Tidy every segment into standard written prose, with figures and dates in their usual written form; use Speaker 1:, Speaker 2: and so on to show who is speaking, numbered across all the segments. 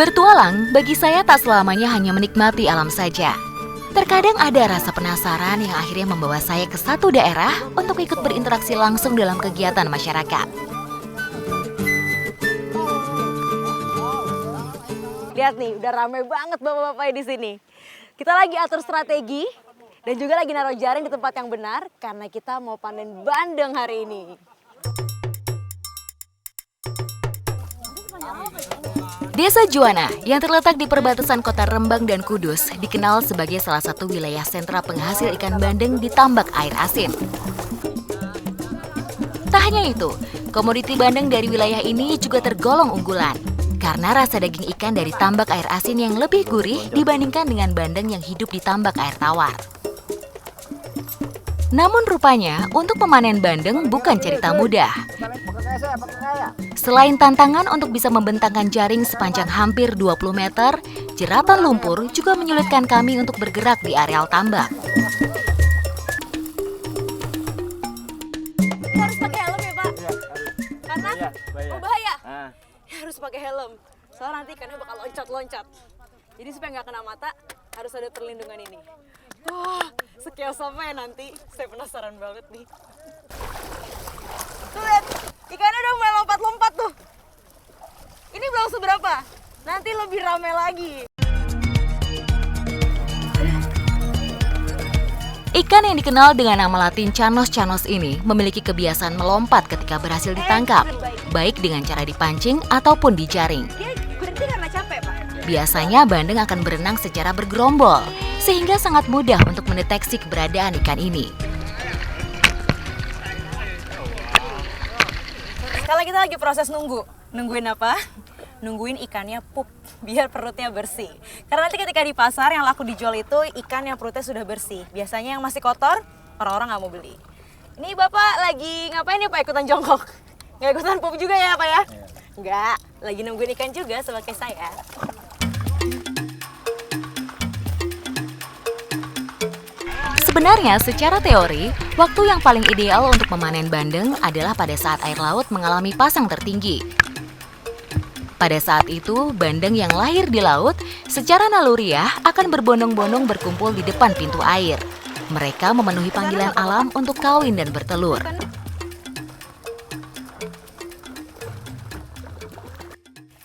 Speaker 1: Bertualang bagi saya tak selamanya hanya menikmati alam saja. Terkadang ada rasa penasaran yang akhirnya membawa saya ke satu daerah untuk ikut berinteraksi langsung dalam kegiatan masyarakat.
Speaker 2: Lihat nih, udah ramai banget bapak-bapak di sini. Kita lagi atur strategi dan juga lagi naruh jaring di tempat yang benar karena kita mau panen bandeng hari ini.
Speaker 1: Desa Juwana yang terletak di perbatasan kota Rembang dan Kudus dikenal sebagai salah satu wilayah sentra penghasil ikan bandeng di tambak air asin. Tak hanya itu, komoditi bandeng dari wilayah ini juga tergolong unggulan karena rasa daging ikan dari tambak air asin yang lebih gurih dibandingkan dengan bandeng yang hidup di tambak air tawar. Namun rupanya untuk memanen bandeng bukan cerita mudah. Selain tantangan untuk bisa membentangkan jaring sepanjang hampir 20 meter, jeratan lumpur juga menyulitkan kami untuk bergerak di areal tambak.
Speaker 2: Harus pakai helm ya Pak? Karena bahaya. Harus pakai helm. Soalnya nanti ikannya bakal loncat-loncat. Jadi supaya nggak kena mata, harus ada perlindungan ini. Wah, sekilas apa ya nanti? Saya penasaran banget nih. Tuh lihat, ikannya udah mulai lompat-lompat tuh. Ini belum seberapa, nanti lebih ramai lagi.
Speaker 1: Ikan yang dikenal dengan nama latin Canos canos ini memiliki kebiasaan melompat ketika berhasil ditangkap, baik dengan cara dipancing ataupun dijaring.
Speaker 2: Dia berhenti karena capek, Pak.
Speaker 1: Biasanya bandeng akan berenang secara bergerombol, sehingga sangat mudah untuk mendeteksi keberadaan ikan ini.
Speaker 2: Sekarang kita lagi proses nungguin apa? Nungguin ikannya pup, biar perutnya bersih. Karena nanti ketika di pasar yang laku dijual itu ikan yang perutnya sudah bersih. Biasanya yang masih kotor, orang-orang nggak mau beli. Ini Bapak lagi ngapain ya Pak, ikutan jongkok? Nggak ikutan pup juga ya Pak ya? Nggak, lagi nungguin ikan juga sebagai saya.
Speaker 1: Sebenarnya secara teori, waktu yang paling ideal untuk memanen bandeng adalah pada saat air laut mengalami pasang tertinggi. Pada saat itu, bandeng yang lahir di laut secara naluriah akan berbondong-bondong berkumpul di depan pintu air. Mereka memenuhi panggilan alam untuk kawin dan bertelur.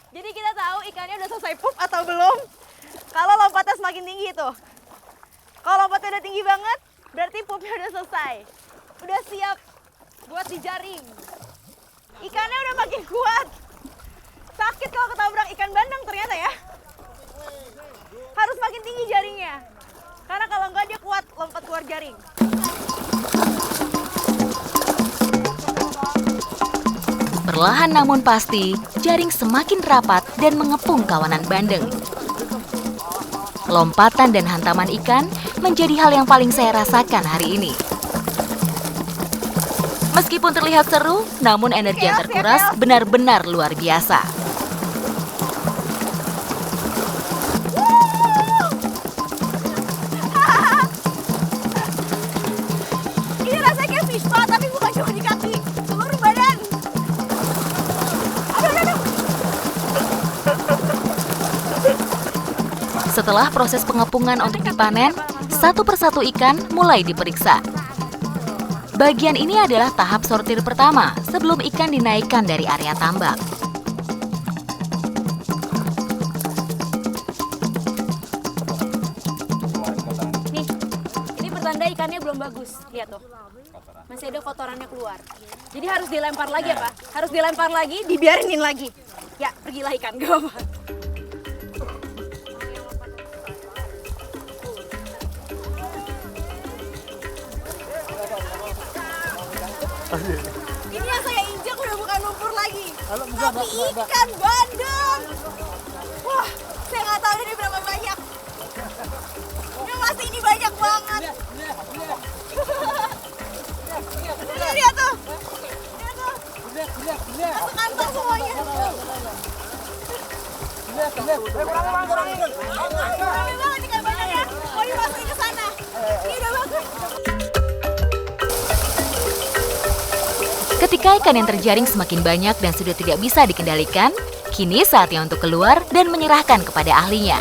Speaker 2: Jadi kita tahu ikannya udah selesai pup atau belum? Kalau lompatnya semakin tinggi tuh. Kalau lompatnya udah tinggi banget, berarti pupnya udah selesai. Udah siap buat dijaring. Ikannya udah makin kuat. Sakit kalau ketabrak ikan bandeng ternyata ya. Harus makin tinggi jaringnya. Karena kalau enggak dia kuat lompat keluar jaring.
Speaker 1: Perlahan namun pasti, jaring semakin rapat dan mengepung kawanan bandeng. Lompatan dan hantaman ikan menjadi hal yang paling saya rasakan hari ini. Meskipun terlihat seru, namun energi yang terkuras benar-benar luar biasa.
Speaker 2: Ini rasanya kayak fish paw, tapi bukan cuma di kaki, seluruh badan. Aduh.
Speaker 1: Setelah proses pengepungan untuk dipanen, satu persatu ikan mulai diperiksa. Bagian ini adalah tahap sortir pertama sebelum ikan dinaikkan dari area tambak.
Speaker 2: Nih, ini pertanda ikannya belum bagus. Lihat tuh, masih ada kotorannya keluar. Jadi harus dilempar lagi ya Pak? Harus dilempar lagi, dibiarinin lagi. Ya, pergilah ikan, gak apa-apa. Ini yang saya injak udah bukan lumpur lagi, tapi ikan bandeng. Wah, saya nggak tahu ini berapa banyak. Udah pasti ini banyak banget. Lihat tuh. Lihat tuh. Masuk kantong semuanya. Ramai banget ikan bandengnya. Mau dimasukin ke sana. Ini udah bagus.
Speaker 1: Ketika ikan yang terjaring semakin banyak dan sudah tidak bisa dikendalikan, Kini saatnya untuk keluar dan menyerahkan kepada ahlinya.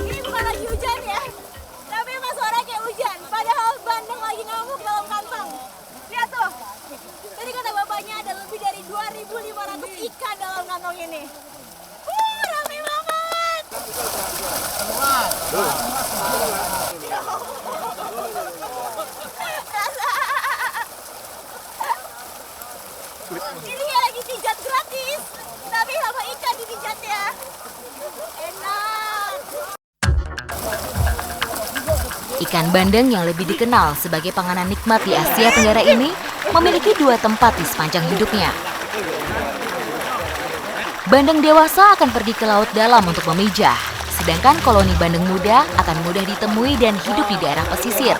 Speaker 2: Ini bukan lagi hujan ya, tapi emang suara kayak hujan. Padahal bandeng lagi ngamuk dalam kantong. Lihat tuh, tadi kata bapaknya ada lebih dari 2.500 ikan dalam kantong ini. Rame banget. Ini kayak lagi pijat gratis, tapi sama ikan dipijatnya. Enak.
Speaker 1: Ikan bandeng yang lebih dikenal sebagai panganan nikmat di Asia Tenggara ini memiliki 2 tempat di sepanjang hidupnya. Bandeng dewasa akan pergi ke laut dalam untuk memijah, sedangkan koloni bandeng muda akan mudah ditemui dan hidup di daerah pesisir.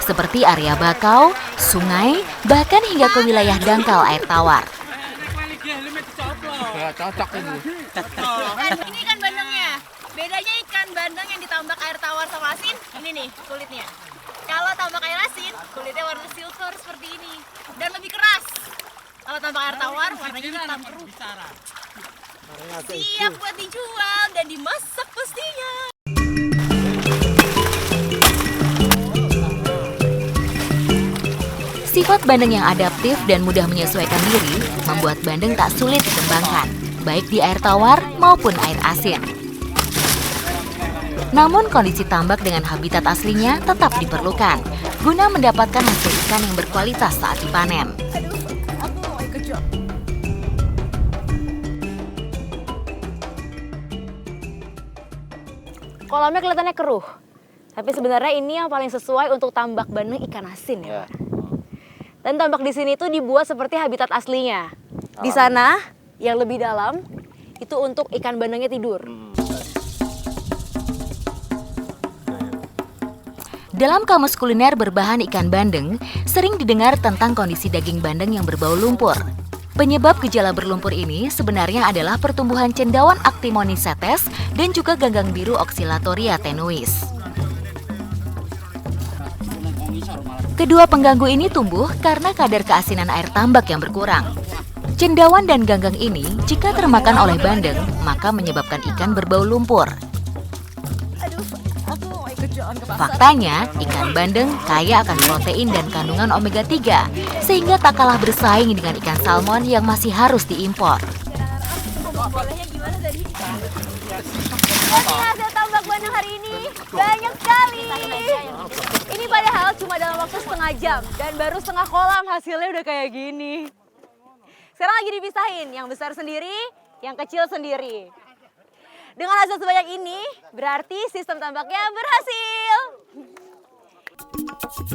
Speaker 1: Seperti area bakau, sungai, bahkan hingga ke wilayah dangkal air tawar.
Speaker 2: Ini ikan bandengnya. Bedanya ikan bandeng yang ditambak air tawar sama asin, ini nih kulitnya. Kalau tambak air asin, kulitnya warna silver seperti ini dan lebih keras. Kalau tambak air tawar, warnanya hitam keruh. Siap buat dijual dan dimasak pastinya.
Speaker 1: Sifat bandeng yang adaptif dan mudah menyesuaikan diri membuat bandeng tak sulit dikembangkan, baik di air tawar maupun air asin. Namun kondisi tambak dengan habitat aslinya tetap diperlukan, guna mendapatkan hasil ikan yang berkualitas saat dipanen.
Speaker 2: Kolamnya kelihatannya keruh, tapi sebenarnya ini yang paling sesuai untuk tambak bandeng ikan asin ya. Dan tambak di sini tuh dibuat seperti habitat aslinya. Di sana yang lebih dalam itu untuk ikan bandengnya tidur.
Speaker 1: Dalam kamus kuliner berbahan ikan bandeng, sering didengar tentang kondisi daging bandeng yang berbau lumpur. Penyebab gejala berlumpur ini sebenarnya adalah pertumbuhan cendawan Actimonicetes dan juga ganggang biru Oscillatoria tenuis. Kedua pengganggu ini tumbuh karena kadar keasinan air tambak yang berkurang. Cendawan dan ganggang ini jika termakan oleh bandeng, maka menyebabkan ikan berbau lumpur. Faktanya, ikan bandeng kaya akan protein dan kandungan omega 3, sehingga tak kalah bersaing dengan ikan salmon yang masih harus diimpor.
Speaker 2: Hasil tambak bandeng hari ini banyak sekali. Ini padahal cuma dalam waktu setengah jam dan baru setengah kolam hasilnya udah kayak gini. Sekarang lagi dipisahin, yang besar sendiri, yang kecil sendiri. Dengan hasil sebanyak ini, berarti sistem tambaknya berhasil.